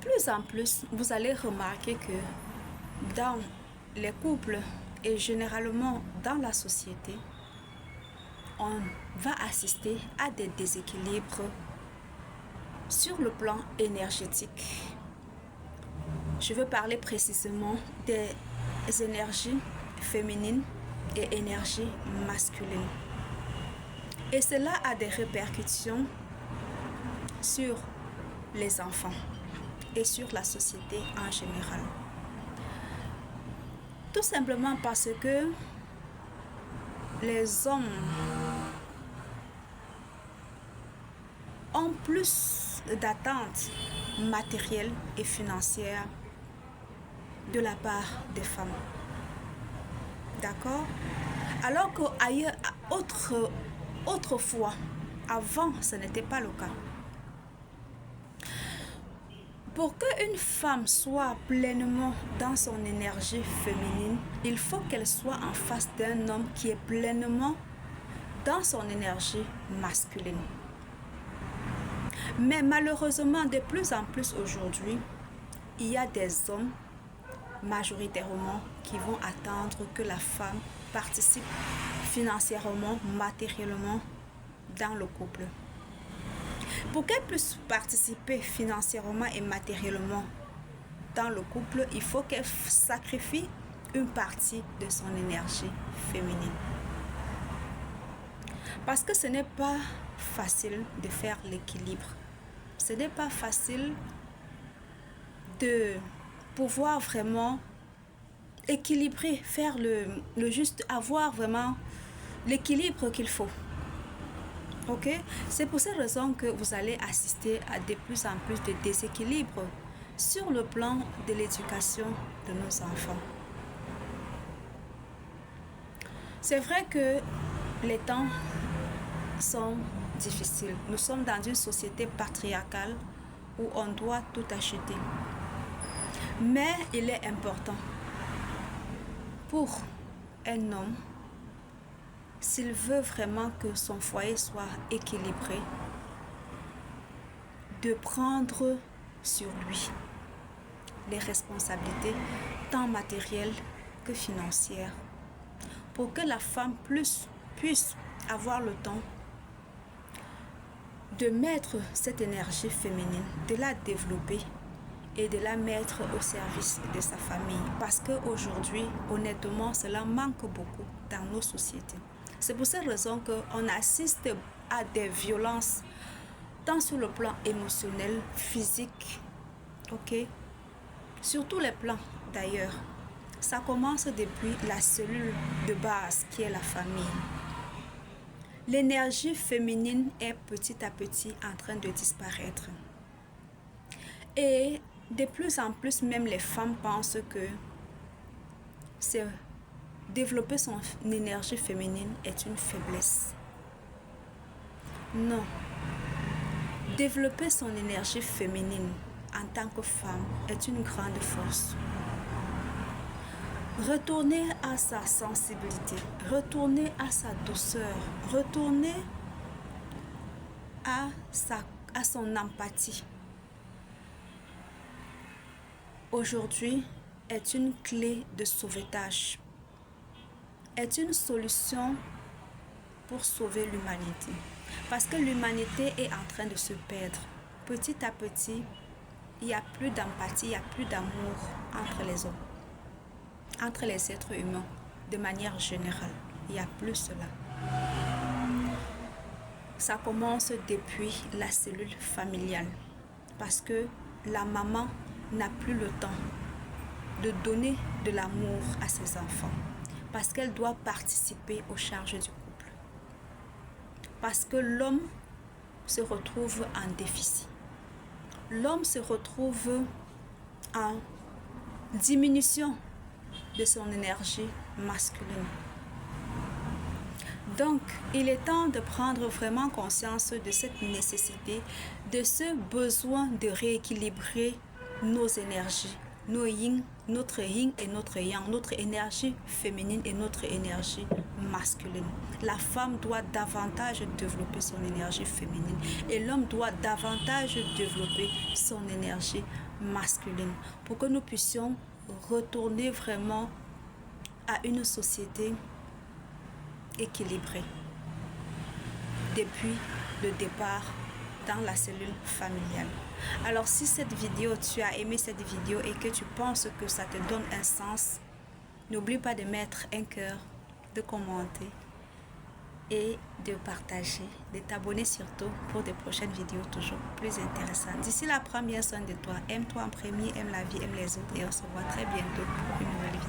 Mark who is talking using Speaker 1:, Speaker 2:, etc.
Speaker 1: plus en plus, vous allez remarquer que dans les couples et généralement dans la société, on va assister à des déséquilibres sur le plan énergétique. Je veux parler précisément des énergies féminines et énergies masculines. Et cela a des répercussions sur les enfants et sur la société en général. Tout simplement parce que les hommes ont plus d'attentes matérielles et financières de la part des femmes. D'accord? Alors qu'ailleurs, autrefois, avant, ce n'était pas le cas. Pour qu'une femme soit pleinement dans son énergie féminine, il faut qu'elle soit en face d'un homme qui est pleinement dans son énergie masculine. Mais malheureusement, de plus en plus aujourd'hui, il y a des hommes majoritairement qui vont attendre que la femme participe financièrement, matériellement dans le couple. Pour qu'elle puisse participer financièrement et matériellement dans le couple, il faut qu'elle sacrifie une partie de son énergie féminine. Parce que ce n'est pas facile de faire l'équilibre. Ce n'est pas facile de pouvoir vraiment équilibrer, faire le juste, avoir vraiment l'équilibre qu'il faut. Ok? C'est pour cette raison que vous allez assister à de plus en plus de déséquilibres sur le plan de l'éducation de nos enfants. C'est vrai que les temps sont difficiles. Nous sommes dans une société patriarcale où on doit tout acheter. Mais il est important pour un homme, s'il veut vraiment que son foyer soit équilibré, de prendre sur lui les responsabilités tant matérielles que financières pour que la femme puisse avoir le temps de mettre cette énergie féminine, de la développer et de la mettre au service de sa famille. Parce qu'aujourd'hui, honnêtement, cela manque beaucoup dans nos sociétés. C'est pour cette raison qu'on assiste à des violences, tant sur le plan émotionnel, physique, ok, sur tous les plans d'ailleurs. Ça commence depuis la cellule de base qui est la famille. L'énergie féminine est petit à petit en train de disparaître. Et de plus en plus, même les femmes pensent que développer son énergie féminine est une faiblesse. Non. Développer son énergie féminine en tant que femme est une grande force. Retourner à sa sensibilité, retourner à sa douceur, retourner à son empathie. Aujourd'hui est une clé de sauvetage, est une solution pour sauver l'humanité. Parce que l'humanité est en train de se perdre. Petit à petit, il n'y a plus d'empathie, il n'y a plus d'amour entre les hommes, entre les êtres humains, de manière générale. Il n'y a plus cela. Ça commence depuis la cellule familiale. Parce que la maman n'a plus le temps de donner de l'amour à ses enfants. Parce qu'elle doit participer aux charges du couple. Parce que l'homme se retrouve en déficit. L'homme se retrouve en diminution de son énergie masculine. Donc, il est temps de prendre vraiment conscience de cette nécessité, de ce besoin de rééquilibrer nos énergies, notre yin et notre yang, notre énergie féminine et notre énergie masculine. La femme doit davantage développer son énergie féminine et l'homme doit davantage développer son énergie masculine pour que nous puissions retourner vraiment à une société équilibrée depuis le départ dans la cellule familiale. Alors si cette vidéo, tu as aimé cette vidéo et que tu penses que ça te donne un sens, n'oublie pas de mettre un cœur, de commenter et de partager, de t'abonner surtout pour de prochaines vidéos toujours plus intéressantes. D'ici là, prends bien soin de toi, aime-toi en premier, aime la vie, aime les autres et on se voit très bientôt pour une nouvelle vidéo.